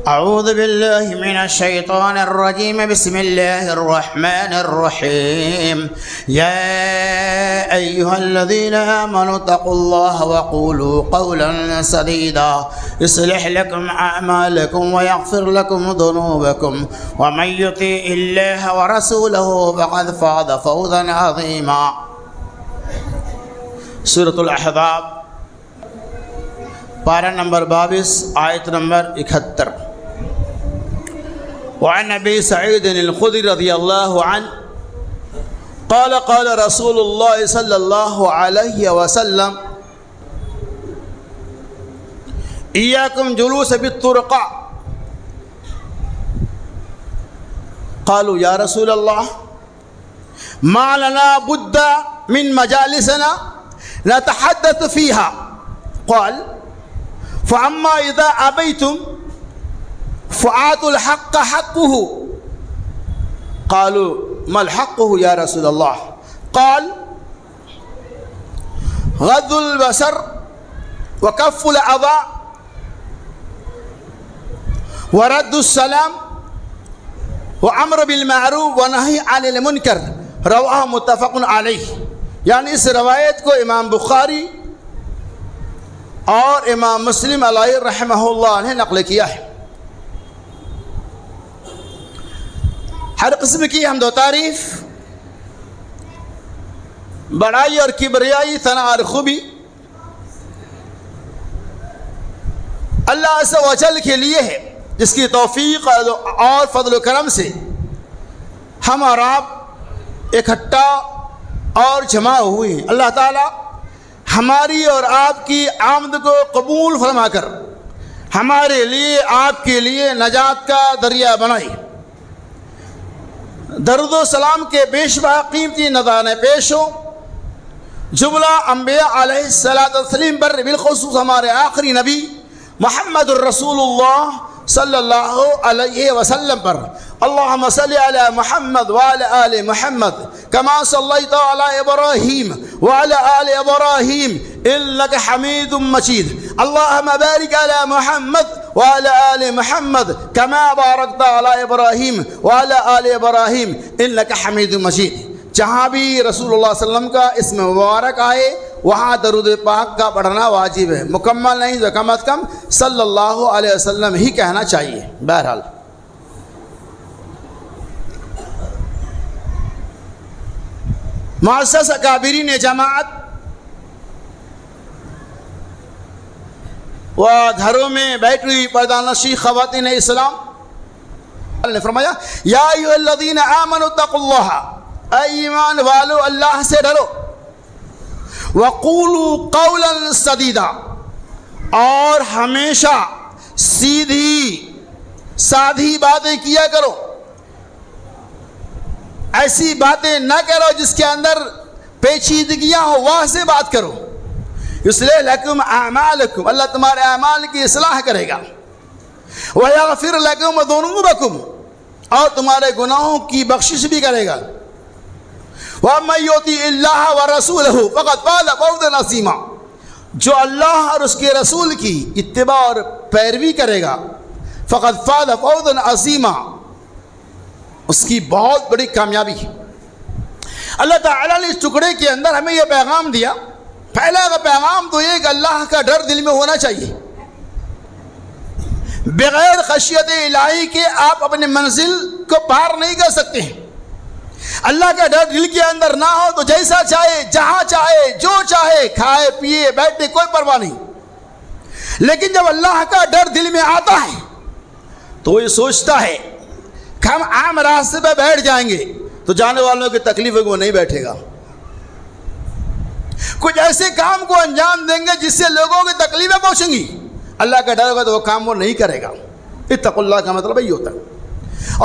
أعوذ بالله من الشيطان الرجيم. بسم الله الرحمن الرحيم. يا أيها الذين آمنوا اتقوا الله وقولوا قولا سديدا يصلح لكم أعمالكم ويغفر لكم ذنوبكم ومن يطع الله ورسوله فقد فاز فوزا عظيما. سورة الأحزاب پارہ نمبر 22 آیت نمبر 71. وعن ابي سعيد الخدري رضي الله عنه قال قال رسول الله صلى الله عليه وسلم إياكم جلوس بالطرق. قالوا يا رسول الله ما لنا بد من مجالسنا نتحدث فيها. قال فأما إذا أبيتم فآتوا الحق حقه. قالوا ما الحقه يا رسول الله؟ قال غض البصر وكف الأذى ورد السلام وأمر بالمعروف ونهي عن المنكر. رواه متفق علیہ. یعنی اس روایت کو امام بخاری اور امام مسلم علیہ رحمہ اللہ نے نقل کیا ہے. ہر قسم کی حمد و تعریف، بڑائی اور کبریائی، ثنا اور خوبی اللہ عز و جل کے لیے ہے، جس کی توفیق اور فضل و کرم سے ہم اور آپ اکٹھا اور جمع ہوئے ہیں. اللہ تعالی ہماری اور آپ کی آمد کو قبول فرما کر ہمارے لیے، آپ کے لیے نجات کا ذریعہ بنائی. درود و سلام کے بیشبہ قیمتی نذرانے پیش ہو جملہ انبیاء علیہ السلام پر، بالخصوص ہمارے آخری نبی محمد الرسول اللہ صلی اللہ علیہ وسلم پر. اللہم صلی علی محمد وعلی آل محمد کما صلیت علی ابراہیم وعلی آل ابراہیم انک حمید مجید. اللہم بارک علی محمد وعلی آل محمد کما بارکت علی ابراہیم وعلی آل ابراہیم انک حمید مجید. جہاں بھی رسول اللہ صلی اللہ علیہ وسلم کا اسم مبارک آئے وہاں درود پاک کا پڑھنا واجب ہے. مکمل نہیں تو کم از کم صلی اللہ علیہ وسلم ہی کہنا چاہیے. بہرحال معزز اکابرین جماعت و گھروں میں بیٹھی ہوئی پردہ نشین خواتین اسلام نے فرمایا یا ایھا الذین آمنوا اتقوا اللہ، اے ایمان والو اللہ سے ڈرو، وقولوا قولا سدیدا، اور ہمیشہ سادھی باتیں کیا کرو. ایسی باتیں نہ کرو جس کے اندر پیچیدگیاں ہو، واضح بات کرو. یصلح لکم اعمالکم، اللہ تمہارے اعمال کی اصلاح کرے گا. ویغفر لکم ذنوبکم، اور تمہارے گناہوں کی بخشش بھی کرے گا. وَمَن يُطِعِ اللَّهَ وَرَسُولَهُ فَقَدْ فَازَ فَوْزًا عَظِيمًا. جو اللہ اور اس کے رسول کی اتباع اور پیروی کرے گا، فَقَدْ فَازَ فَوْزًا عَظِيمًا، اس کی بہت بڑی کامیابی ہے. اللہ تعالیٰ نے اس ٹکڑے کے اندر ہمیں یہ پیغام دیا. پہلا پیغام تو یہ کہ اللہ کا ڈر دل میں ہونا چاہیے. بغیر خشیت الہی کے آپ اپنی منزل کو پار نہیں کر سکتے ہیں. اللہ کا ڈر دل کے اندر نہ ہو تو جیسا چاہے، جہاں چاہے، جو چاہے کھائے پیے بیٹھے، کوئی پرواہ نہیں. لیکن جب اللہ کا ڈر دل میں آتا ہے تو یہ سوچتا ہے کہ ہم عام راستے پہ بیٹھ جائیں گے تو جانے والوں کی تکلیف ہے وہ نہیں بیٹھے گا. کچھ ایسے کام کو انجام دیں گے جس سے لوگوں کی تکلیفیں پہنچیں گی. اللہ کا ڈر ہوگا تو وہ کام وہ نہیں کرے گا. اتقوا اللہ کا مطلب یہی ہوتا ہے.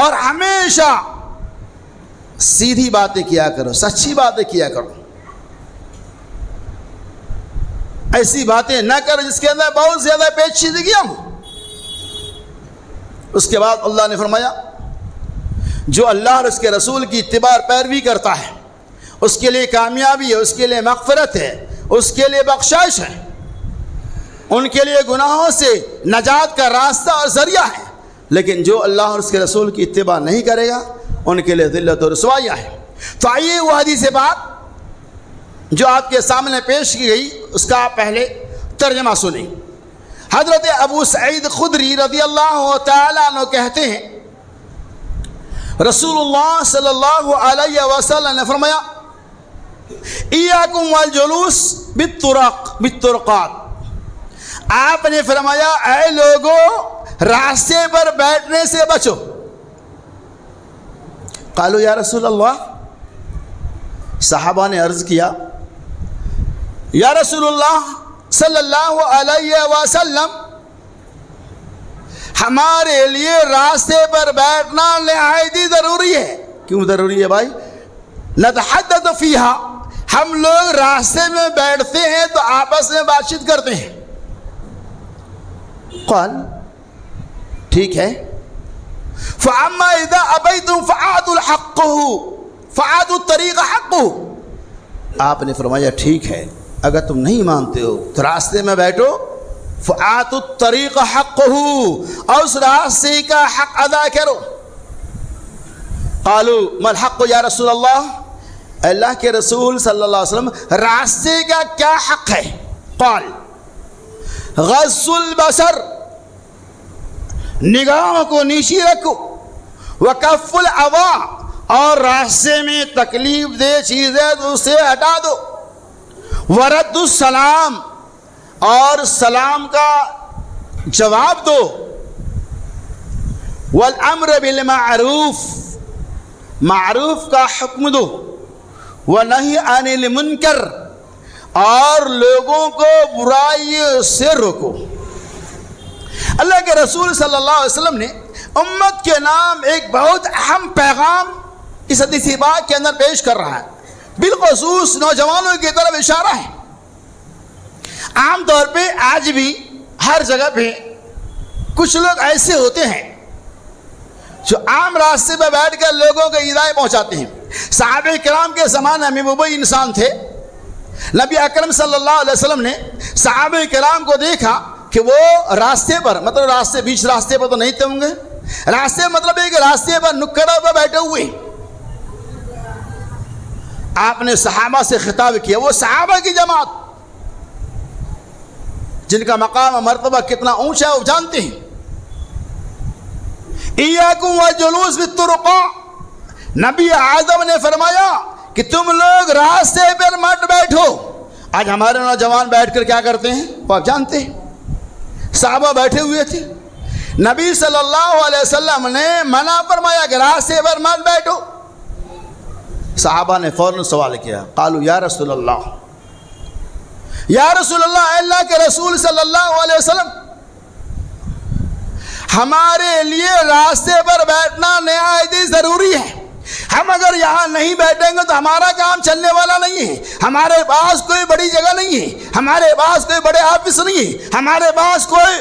اور ہمیشہ سیدھی باتیں کیا کرو، سچی باتیں کیا کرو. ایسی باتیں نہ کرو جس کے اندر بہت زیادہ پیچیدگیاں ہوں. اس کے بعد اللہ نے فرمایا جو اللہ اور اس کے رسول کی اتباع اور پیروی کرتا ہے اس کے لیے کامیابی ہے، اس کے لیے مغفرت ہے، اس کے لیے بخشائش ہے، ان کے لیے گناہوں سے نجات کا راستہ اور ذریعہ ہے. لیکن جو اللہ اور اس کے رسول کی اتباع نہیں کرے گا ان کے لیے ذلت و رسوائیاں ہیں۔ تو آئیے وہ حدیث بات جو آپ کے سامنے پیش کی گئی اس کا آپ پہلے ترجمہ سنیں۔ حضرت ابو سعید خدری رضی اللہ تعالیٰ عنہ کہتے ہیں رسول اللہ صلی اللہ علیہ وسلم نے فرمایا ایاکم والجلوس بالطرقات، آپ نے فرمایا اے لوگوں راستے پر بیٹھنے سے بچو۔ قالوا یا رسول اللہ، صحابہ نے عرض کیا یا رسول اللہ صلی اللہ علیہ وسلم، ہمارے لیے راستے پر بیٹھنا نہایت ہی ضروری ہے۔ کیوں ضروری ہے بھائی؟ نتحدث فیہا، ہم لوگ راستے میں بیٹھتے ہیں تو آپس میں بات چیت کرتے ہیں۔ قال ٹھیک ہے، فَأَمَّا إِذَا أَبَيْتُمْ فَآتُوا الطَّرِيقَ حَقَّهُ، آپ نے فرمایا ٹھیک ہے اگر تم نہیں مانتے ہو تو راستے میں بیٹھو، فَآتُوا الطَّرِيقَ حَقَّهُ، اور اس راستے کا حق ادا کرو۔ قالوا ما الحق یا رسول اللہ، اللہ کے رسول صلی اللہ علیہ وسلم راستے کا کیا حق ہے؟ قال غض البصر، نگاہوں کو نیچی رکھو، وکف الاذی، اور راستے میں تکلیف دہ چیزیں تو اسے ہٹا دو، ورد السلام، اور سلام کا جواب دو، والامر بالمعروف، معروف کا حکم دو، ونہی عن المنکر، اور لوگوں کو برائی سے روکو۔ اللہ کے رسول صلی اللہ علیہ وسلم نے امت کے نام ایک بہت اہم پیغام اس حدیث پاک کے اندر پیش کر رہا ہے، بالخصوص نوجوانوں کی طرف اشارہ ہے۔ عام طور پہ آج بھی ہر جگہ پہ کچھ لوگ ایسے ہوتے ہیں جو عام راستے پہ بیٹھ کر لوگوں کو ہدایت پہنچاتے ہیں۔ صحابہ کرام کے زمانے میں وہ انسان تھے، نبی اکرم صلی اللہ علیہ وسلم نے صحابہ کرام کو دیکھا کہ وہ راستے پر، مطلب راستے بیچ راستے پر تو نہیں تھے ہوں گے، راستے مطلب ایک راستے پر نکڑوں پر بیٹھے ہوئے۔ آپ نے صحابہ سے خطاب کیا، وہ صحابہ کی جماعت جن کا مقام و مرتبہ کتنا اونچا ہے وہ جانتے ہیں۔ ایاکم والجلوس بالطرقات، نبی اعظم نے فرمایا کہ تم لوگ راستے پر مت بیٹھو۔ آج ہمارے نوجوان بیٹھ کر کیا کرتے ہیں وہ آپ جانتے ہیں۔ صحابہ بیٹھے ہوئے تھے، نبی صلی اللہ علیہ وسلم نے منع فرمایا کہ راستے پر مت بیٹھو۔ صحابہ نے فوراً سوال کیا، قالوا یا رسول اللہ، یا رسول اللہ، اللہ کے رسول صلی اللہ علیہ وسلم، ہمارے لیے راستے پر بیٹھنا نہایت ہی ضروری ہے، ہم اگر یہاں نہیں بیٹھیں گے تو ہمارا کام چلنے والا نہیں ہے، ہمارے پاس کوئی بڑی جگہ نہیں ہے، ہمارے پاس کوئی بڑے آفس نہیں ہے، ہمارے پاس کوئی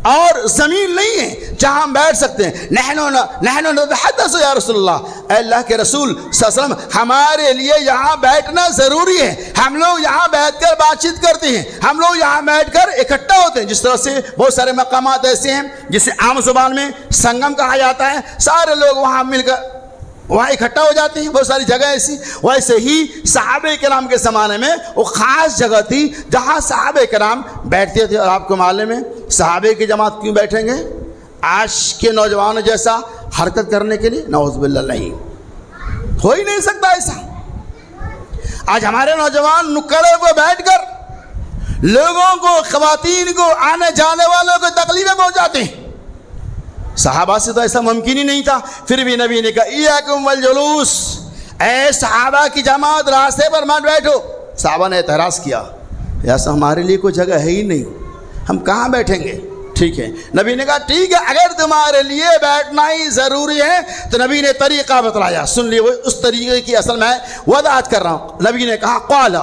اور زمین نہیں ہے جہاں ہم بیٹھ سکتے ہیں۔ نحن نتحدث یا رسول اللہ، اے اللہ کے رسول صلی اللہ علیہ وسلم، ہمارے لیے یہاں بیٹھنا ضروری ہے، ہم لوگ یہاں بیٹھ کر بات چیت کرتے ہیں، ہم لوگ یہاں بیٹھ کر اکٹھا ہوتے ہیں۔ جس طرح سے بہت سارے مقامات ایسے ہیں جسے عام زبان میں سنگم کہا جاتا ہے، سارے لوگ وہاں مل کر وہاں اکٹھا ہو جاتے ہیں، بہت ساری جگہ ایسی۔ ویسے ہی صحابہ کرام کے زمانے میں وہ خاص جگہ تھی جہاں صحابہ کرام بیٹھتے تھے۔ اور آپ کو معلوم ہے صحابہ کی جماعت کیوں بیٹھیں گے؟ آج کے نوجوانوں جیسا حرکت کرنے کے لیے؟ نعوذ باللہ، نہیں، ہو ہی نہیں سکتا ایسا۔ آج ہمارے نوجوان نکڑے پہ بیٹھ کر لوگوں کو، خواتین کو، آنے جانے والوں کو تکلیفیں پہنچاتے ہیں۔ صحابہ سے تو ایسا ممکن ہی نہیں تھا، پھر بھی نبی نے کہا ایاکم والجلوس، اے صحابہ کی جماعت راستے پر مت بیٹھو۔ صحابہ نے اعتراض کیا، ایسا ہمارے لیے کوئی جگہ ہے ہی نہیں، ہم کہاں بیٹھیں گے؟ ٹھیک ہے، نبی نے کہا ٹھیک ہے، اگر تمہارے لیے بیٹھنا ہی ضروری ہے تو نبی نے طریقہ بتلایا، سن لیے، وہ اس طریقے کی اصل میں وضاحت کر رہا ہوں۔ نبی نے کہا قال،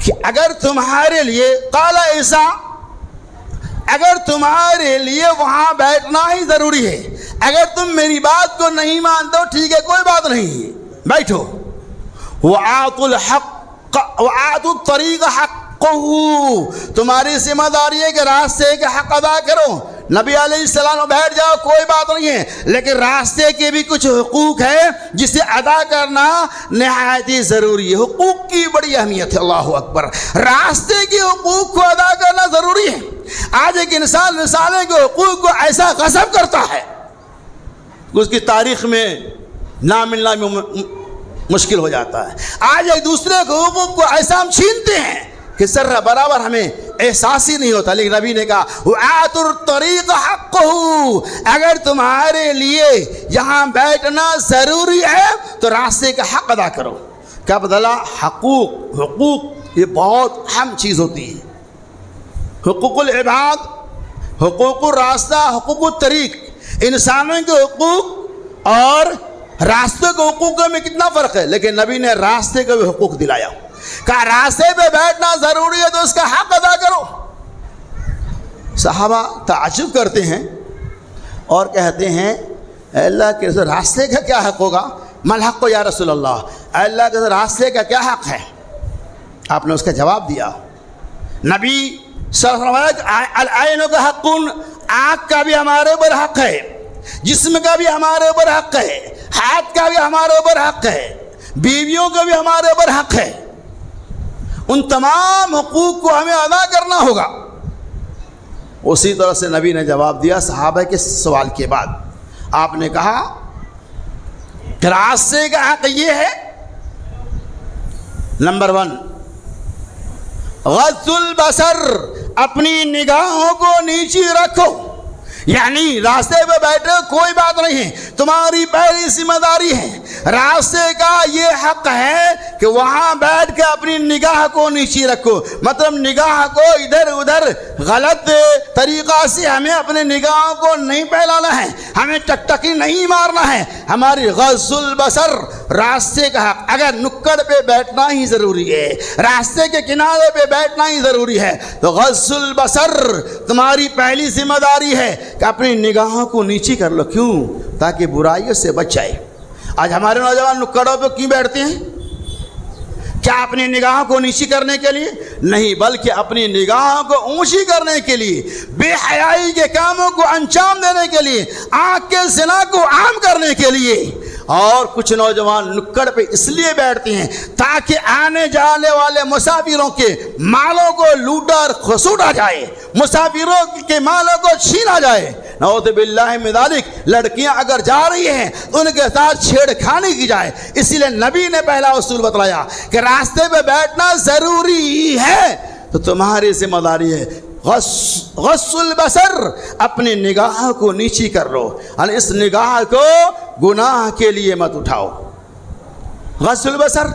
کہ اگر تمہارے لیے، قال ایسا، اگر تمہارے لیے وہاں بیٹھنا ہی ضروری ہے، اگر تم میری بات کو نہیں مانتے ہو ٹھیک ہے، کوئی بات نہیں، بیٹھو۔ وَآتُوا الطَّرِيقَ حَقَّهُ، حقہ، تمہاری ذمہ داری ہے کہ راستے کا حق ادا کرو۔ نبی علیہ السلام بیٹھ جاؤ کوئی بات نہیں ہے، لیکن راستے کے بھی کچھ حقوق ہے جسے ادا کرنا نہایت ہی ضروری ہے۔ حقوق کی بڑی اہمیت ہے، اللہ اکبر۔ راستے کے حقوق کو ادا کرنا ضروری ہے۔ آج ایک انسان رسالے کے حقوق کو ایسا غصب کرتا ہے اس کی تاریخ میں نہ ملنا مشکل ہو جاتا ہے۔ آج ایک دوسرے کے حقوق کو ایسا ہم چھینتے ہیں کہ ذرہ برابر ہمیں احساس ہی نہیں ہوتا، لیکن نبی نے کہا وَآتُوا الطَّرِيقَ حَقَّهُ، اگر تمہارے لیے یہاں بیٹھنا ضروری ہے تو راستے کا حق ادا کرو۔ کیا بدلا؟ حقوق یہ بہت اہم چیز ہوتی ہے۔ حقوق العباد، حقوق الراستہ، حقوق الطریق، انسانوں کے حقوق اور راستے کے حقوق میں کتنا فرق ہے، لیکن نبی نے راستے کا بھی حقوق دلایا۔ کہا راستے پہ بیٹھنا ضروری ہے تو اس کا حق ادا کرو۔ صحابہ تعجب کرتے ہیں اور کہتے ہیں اے اللہ کے رسول، راستے کا کیا حق ہوگا؟ ما الحق یا رسول اللہ، اے اللہ کے رسول راستے کا کیا حق ہے؟ آپ نے اس کا جواب دیا۔ نبی صلی اللہ علیہ وسلم العین کا حق، آنکھ کا بھی ہمارے اوپر حق ہے، جسم کا بھی ہمارے اوپر حق ہے، ہاتھ کا بھی ہمارے اوپر حق ہے، بیویوں کا بھی ہمارے اوپر حق ہے۔ ان تمام حقوق کو ہمیں ادا کرنا ہوگا۔ اسی طرح سے نبی نے جواب دیا صحابہ کے سوال کے بعد۔ آپ نے کہا کہ راستے کا حق یہ ہے، نمبر 1 غض البصر، اپنی نگاہوں کو نیچے رکھو۔ یعنی راستے پہ بیٹھے کوئی بات نہیں ہے، تمہاری پہلی ذمہ داری ہے۔ راستے کا یہ حق ہے کہ وہاں بیٹھ کے اپنی نگاہ کو نیچے رکھو، مطلب نگاہ کو ادھر ادھر غلط طریقہ سے ہمیں اپنے نگاہوں کو نہیں پھیلانا ہے، ہمیں ٹکٹکی نہیں مارنا ہے۔ ہماری غض البصر راستے کا حق۔ اگر نکڑ پہ بیٹھنا ہی ضروری ہے، راستے کے کنارے پہ بیٹھنا ہی ضروری ہے تو غض البصر تمہاری پہلی ذمہ داری ہے کہ اپنی نگاہوں کو نیچی کر لو۔ کیوں؟ تاکہ برائیوں سے بچ جائے۔ آج ہمارے نوجوان نکڑوں پہ کیوں بیٹھتے ہیں؟ کیا اپنی نگاہوں کو نیچی کرنے کے لیے؟ نہیں، بلکہ اپنی نگاہوں کو اونچی کرنے کے لیے، بے حیائی کے کاموں کو انجام دینے کے لیے، آنکھ کے زنا کو عام کرنے کے لیے۔ اور کچھ نوجوان نکڑ پہ اس لیے بیٹھتے ہیں تاکہ آنے جانے والے مسافروں کے مالوں کو لوٹا اور کھسوٹا جائے، مسافروں کے مالوں کو چھینا جائے۔ نعوذ باللہ من ذالک، لڑکیاں اگر جا رہی ہیں تو ان کے ساتھ چھیڑخانی کی جائے۔ اسی لیے نبی نے پہلا اصول بتلایا کہ راستے پہ بیٹھنا ضروری ہے تو تمہاری ذمہ داری ہے غض البصر، اپنی نگاہ کو نیچی کر لو، اور اس نگاہ کو گناہ کے لیے مت اٹھاؤ۔ غض البصر۔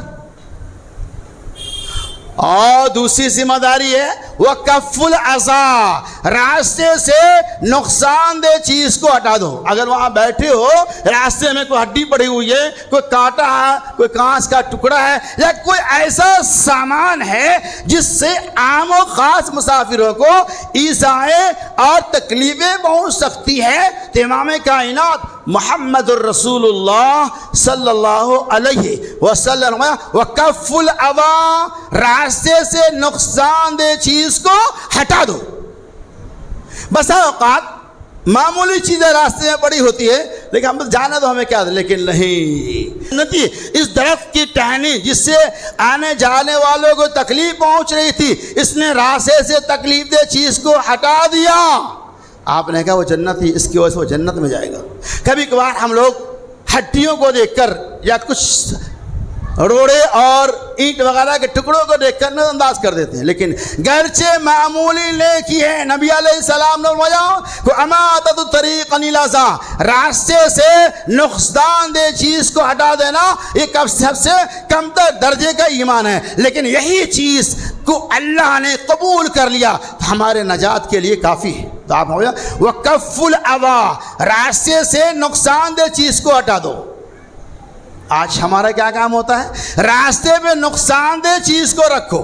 اور دوسری ذمہ داری ہے وَكَفُّ الْأَذَىٰ، راستے سے نقصان دہ چیز کو ہٹا دو۔ اگر وہاں بیٹھے ہو، راستے میں کوئی ہڈی پڑی ہوئی ہے، کوئی کانٹا ہے، کوئی کانچ کا ٹکڑا ہے، یا کوئی ایسا سامان ہے جس سے عام و خاص مسافروں کو ایذائیں اور تکلیفیں پہنچ سکتی ہے، تو امام کائنات محمد الرسول اللہ صلی اللہ علیہ وسلم وَكَفُّ الْأَذَىٰ، راستے سے نقصان دہ چیز کو ہٹا دو۔ بسا اوقات معمولی چیزیں راستے میں پڑی ہوتی ہے لیکن ہم جانا تو ہمیں کیا دے، لیکن نہیں، اس درخت کی ٹہنی جس سے آنے جانے والوں کو تکلیف پہنچ رہی تھی، اس نے راستے سے تکلیف دہ چیز کو ہٹا دیا۔ آپ نے کہا وہ جنت ہی، اس کی وجہ سے وہ جنت میں جائے گا۔ کبھی کبھار ہم لوگ ہڈیوں کو دیکھ کر یا کچھ روڑے اور اینٹ وغیرہ کے ٹکڑوں کو دیکھ کر نظر انداز کر دیتے ہیں، لیکن گرچہ معمولی نیکی ہے، نبی علیہ السلام نے فرمایا کہ اماطۃ الطریق عن الاذی، راستے سے نقصان دہ چیز کو ہٹا دینا یہ سب سے کم تر درجے کا ایمان ہے، لیکن یہی چیز کو اللہ نے قبول کر لیا تو ہمارے نجات کے لیے کافی ہے۔ تو آپ ہو جائے وَكَفُّ الْأَذَىٰ، راستے سے نقصان دہ چیز کو ہٹا دو۔ آج ہمارا کیا کام ہوتا ہے؟ راستے پہ نقصان دہ چیز کو رکھو۔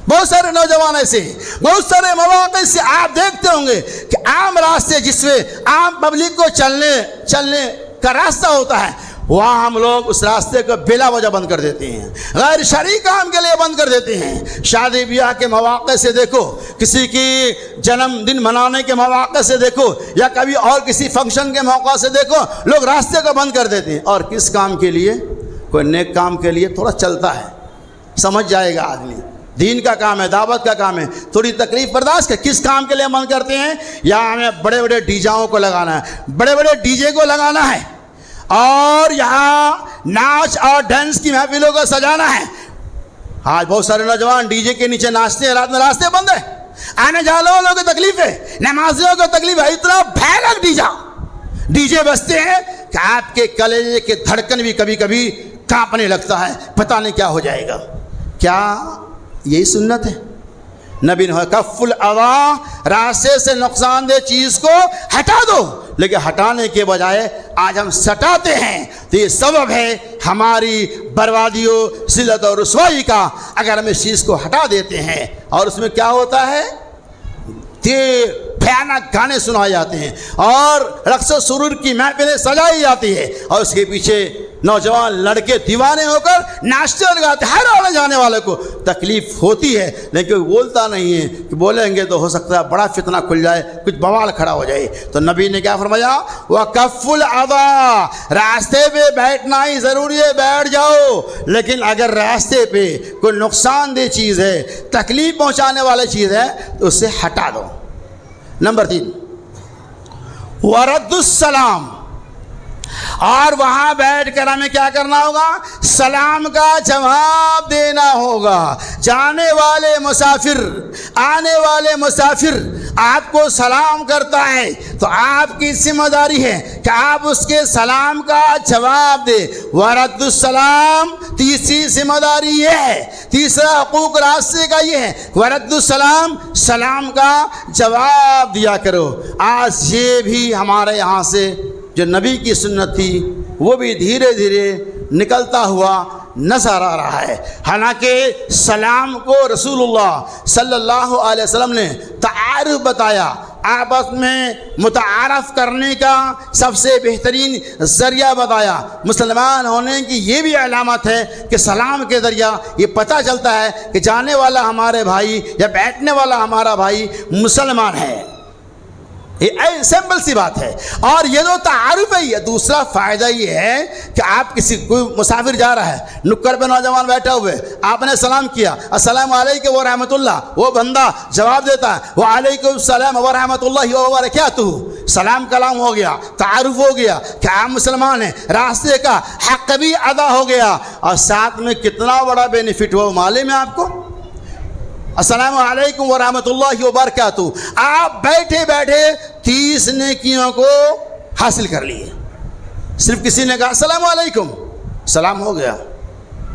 بہت سارے نوجوان ایسے ہیں، بہت سارے مواقع سے آپ دیکھتے ہوں گے کہ عام راستے جس میں عام پبلک کو چلنے کا راستہ ہوتا ہے، وہاں ہم لوگ اس راستے کو بلا وجہ بند کر دیتے ہیں، غیر شرعی کام کے لیے بند کر دیتے ہیں۔ شادی بیاہ کے مواقع سے دیکھو، کسی کی جنم دن منانے کے مواقع سے دیکھو، یا کبھی اور کسی فنکشن کے موقع سے دیکھو، لوگ راستے کو بند کر دیتے ہیں۔ اور کس کام کے لیے؟ کوئی نیک کام کے لیے تھوڑا چلتا ہے، سمجھ جائے گا آدمی، دین کا کام ہے، دعوت کا کام ہے، تھوڑی تکلیف برداشت کر۔ کس کام کے لیے بند کرتے ہیں؟ یا ہمیں بڑے بڑے ڈی جاؤں کو لگانا ہے، بڑے بڑے ڈی جے کو لگانا ہے، اور یہاں ناچ اور ڈانس کی محفلوں کو سجانا ہے۔ آج بہت سارے نوجوان ڈی جے کے نیچے ناچتے ہیں، رات میں راستے بند ہے، آنے جانے والوں کو تکلیف ہے، نمازیوں کو تکلیف ہے۔ اتنا بھیانک ڈی جے بجتے ہیں کہ آپ کے کلیجے کے دھڑکن بھی کبھی کبھی کانپنے لگتا ہے، پتہ نہیں کیا ہو جائے گا۔ کیا یہی سنت ہے؟ نبی نے کف الاذی، راستے سے نقصان دہ چیز کو ہٹا دو، لیکن ہٹانے کے بجائے آج ہم سٹاتے ہیں، تو یہ سبب ہے ہماری بربادی و ذلت اور رسوائی کا۔ اگر ہم اس چیز کو ہٹا دیتے ہیں، اور اس میں کیا ہوتا ہے؟ بھیانک گانے سنائے جاتے ہیں، اور رقص و سرور کی محفلیں سجائی جاتی ہے، اور اس کے پیچھے نوجوان لڑکے دیوانے ہو کر ناچتے اور گاتے، ہر آنے جانے والے کو تکلیف ہوتی ہے، لیکن کوئی بولتا نہیں ہے کہ بولیں گے تو ہو سکتا ہے بڑا فتنہ کھل جائے، کچھ بوال کھڑا ہو جائے۔ تو نبی نے کیا فرمایا؟ وَكَفُّ الْأَذَى، راستے پہ بیٹھنا ہی ضروری ہے، بیٹھ جاؤ، لیکن اگر راستے پہ کوئی نقصان دہ چیز ہے، تکلیف پہنچانے والی چیز ہے، تو اسے ہٹا دو۔ نمبر 3، وَرَدُّ السَّلَامِ، اور وہاں بیٹھ کر ہمیں کیا کرنا ہوگا؟ سلام کا جواب دینا ہوگا۔ جانے والے مسافر، آنے والے مسافر آپ کو سلام کرتا ہے تو آپ کی ذمہ داری ہے کہ آپ اس کے سلام کا جواب دیں۔ ورد السلام، تیسری ذمہ داری یہ ہے، تیسرا حقوق راستے کا یہ ہے، ورد السلام، سلام کا جواب دیا کرو۔ آج یہ بھی ہمارے یہاں سے جو نبی کی سنت تھی وہ بھی دھیرے دھیرے نکلتا ہوا نظر آ رہا ہے۔ حالانکہ سلام کو رسول اللہ صلی اللہ علیہ وسلم نے تعارف بتایا، آپس میں متعارف کرنے کا سب سے بہترین ذریعہ بتایا۔ مسلمان ہونے کی یہ بھی علامت ہے کہ سلام کے ذریعہ یہ پتہ چلتا ہے کہ جانے والا ہمارے بھائی یا بیٹھنے والا ہمارا بھائی مسلمان ہے۔ یہ سمپل سی بات ہے۔ اور یہ جو تعارف ہے، یہ دوسرا فائدہ یہ ہے کہ آپ کسی کوئی مسافر جا رہا ہے، نکڑ پہ نوجوان بیٹھا ہوئے، آپ نے سلام کیا، السلام علیکم ورحمۃ اللہ، وہ بندہ جواب دیتا ہے وعلیکم السلام ورحمۃ اللہ وبرکاتہ، سلام کلام ہو گیا، تعارف ہو گیا کہ آپ مسلمان ہیں، راستے کا حق بھی ادا ہو گیا، اور ساتھ میں کتنا بڑا بینیفٹ ہوا معلوم ہے آپ کو؟ السلام علیکم ورحمۃ اللہ وبرکاتہ، آپ بیٹھے بیٹھے 30 نیکیوں کو حاصل کر لیے۔ صرف کسی نے کہا السلام علیکم، سلام ہو گیا،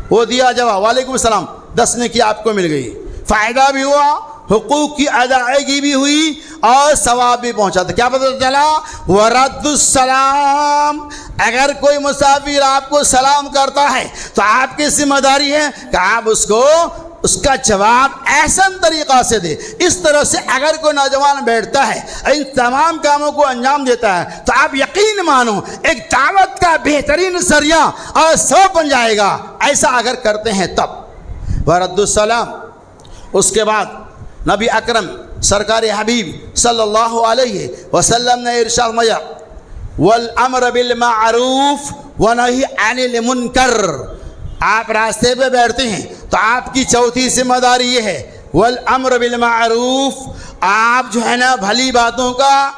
وہ دیا جواب وعلیکم السلام، 10 نیکی آپ کو مل گئی، فائدہ بھی ہوا، حقوق کی ادائیگی بھی ہوئی، اور ثواب بھی پہنچا۔ تو کیا پتہ چلا؟ ورد السلام، اگر کوئی مسافر آپ کو سلام کرتا ہے تو آپ کی ذمہ داری ہے کہ آپ اس کا جواب احسن طریقہ سے دے۔ اس طرح سے اگر کوئی نوجوان بیٹھتا ہے، ان تمام کاموں کو انجام دیتا ہے، تو آپ یقین مانو ایک دعوت کا بہترین ذریعہ اور سبب بن جائے گا، ایسا اگر کرتے ہیں تب۔ ورد السلام، اس کے بعد نبی اکرم سرکار حبیب صلی اللہ علیہ وسلم نے ارشاد فرمایا والامر بالمعروف ونہی عن المنکر، آپ راستے پہ بیٹھتے ہیں تو آپ کی چوتھی ذمہ داری یہ ہے والامر بالمعروف، آپ جو ہے نا بھلی باتوں کا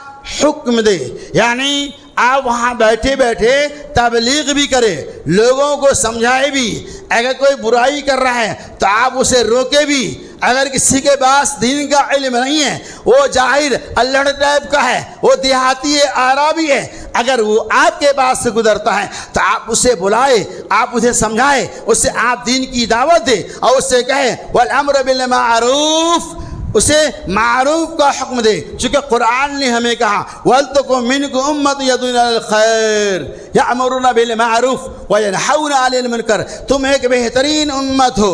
حکم دے، یعنی آپ وہاں بیٹھے بیٹھے تبلیغ بھی کرے، لوگوں کو سمجھائے بھی، اگر کوئی برائی کر رہا ہے تو آپ اسے روکے بھی، اگر کسی کے پاس دین کا علم نہیں ہے، وہ جاہل اللہ ٹائپ کا ہے، وہ دیہاتی ہے، عربی ہے، اگر وہ آپ کے پاس سے گزرتا ہے تو آپ اسے بلائے، آپ اسے سمجھائے، اس سے آپ دین کی دعوت دے، اور اس سے کہے والامر بالمعروف، اسے معروف کا حکم دے، چونکہ قرآن نے ہمیں کہا وَلْتَكُن مِّنكُمْ أُمَّةٌ يَدْعُونَ إِلَى الْخَيْرِ يَأْمُرُونَ بِالْمَعْرُوفِ وَيَنْهَوْنَ عَنِ الْمُنكَرِ، تم ایک بہترین امت ہو،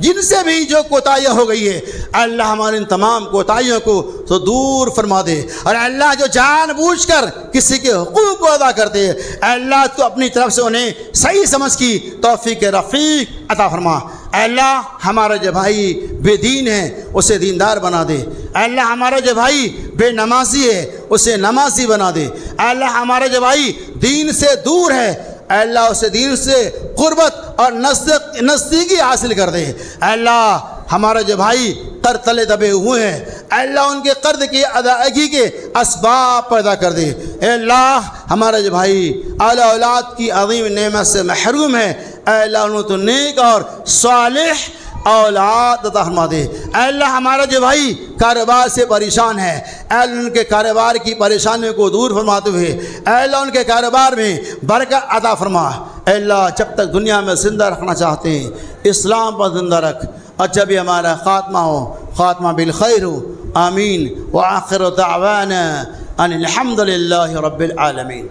جن سے بھی جو کوتاہیاں ہو گئی ہے اللہ ہمارے ان تمام کوتاہیوں کو تو دور فرما دے. اور اللہ جو جان بوجھ کر کسی کے حقوق کو ادا کرتے ہیں اللہ تو اپنی طرف سے انہیں صحیح سمجھ کی توفیق رفیق عطا فرما. اللہ ہمارا جو بھائی بے دین ہے اسے دیندار بنا دے. اللہ ہمارا جو بھائی بے نمازی ہے اسے نمازی بنا دے. اللہ ہمارا جو بھائی دین سے دور ہے اللہ اسے دین سے قربت اور نزدیکی حاصل کر دے. اللہ ہمارا جو بھائی قرض تلے دبے ہوئے ہیں اللہ ان کے قرض کی ادائیگی کے اسباب پیدا کر دے. اے اللہ ہمارا جو بھائی اعلی اولاد کی عظیم نعمت سے محروم ہے اے اللہ انہوں تو نیک اور صالح اولاد عطا فرما دے. اے اللہ ہمارا جو بھائی کاروبار سے پریشان ہے اے اللہ ان کے کاروبار کی پریشانیوں کو دور فرماتے ہوئے اے اللہ ان کے کاروبار میں برکت عطا فرما. اے اللہ جب تک دنیا میں زندہ رکھنا چاہتے ہیں اسلام پر زندہ رکھ اور جب یہ ہمارا خاتمہ ہو خاتمہ بالخیر ہو. آمین. وآخر دعوانا ان الحمد للہ رب العالمین.